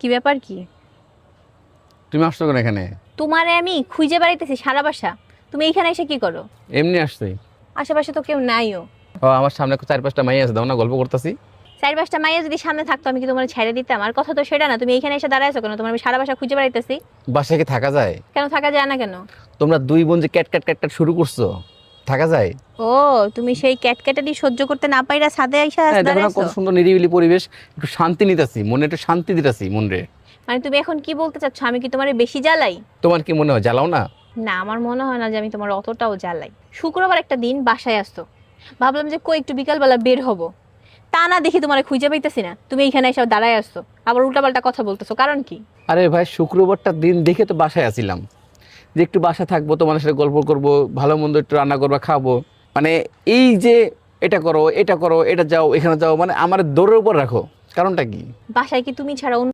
কি ব্যাপার কি? তুমি আসছো কেন এখানে? তোমারে আমি খুঁজে বেড়াইতেছি সারা বাসা, তুমি এইখানে এসে কি করো? এমনি আসছি। আশেপাশে তো কেউ নাইও। ও আমার সামনে 4-5টা মাই আছে, দাও না, গল্প করতেছি। চার পাঁচটা মাইয়া যদি সামনে থাকতো আমি কি তোমার ছেড়ে দিতাম? আর কথা তো সেটা না, তুমি এইখানে এসে দাঁড়াইছো কেন? তোমার আমি সারা বাসা খুঁজে বেড়াইতেছি। বাসায় কি থাকা যায়? কেন থাকা যায় না কেন? তোমরা দুই বোন যে ক্যাট ক্যাট ক্যাট ক্যাট শুরু করছো, থাকা যায়? ও, তুমি সেই ক্যাটক্যাটানি সহ্য করতে না পাইরা ছাদে আইসা হ্যাঁ, দেখো না দাঁড়াইছো। কত সুন্দর নিরিবিলি পরিবেশ, একটু শান্তি নিতেছি, মনে একটু শান্তি দিতেছি মনে। মানে তুমি এখন কি বলতে চাচ্ছ, আমি কি তোমারে বেশি জ্বালাই? তোমার কি মনে হয় জ্বালাও না? না, আমার মনে হয় না যে আমি তোমার অতটাও জ্বালাই। শুক্রবার একটা দিন বাসায় আসতো, ভাবলাম যে কই একটু বিকালবেলা বের হব, তা না দেখি তোমার খুঁজে পাইতেছি না, তুমি এইখানে এসে দাঁড়ায় আসছো, আবার উল্টাপাল্টা কথা বলতেছো, কারণ কি? আরে ভাই, শুক্রবারটা দিন দেখে তো বাসায় আসিলাম, যে একটু বাসা থাকবো, তোমার সাথে গল্প করব, ভালো মন্দ একটু রান্না করবা, খাবো। মানে এই যে এটা করো, এটা করো, এটা যাও, এখানে যাও, মানে আমার দৌড়ের উপর রাখো, কারণটা কি? বাসায় কি তুমি ছাড়া অন্য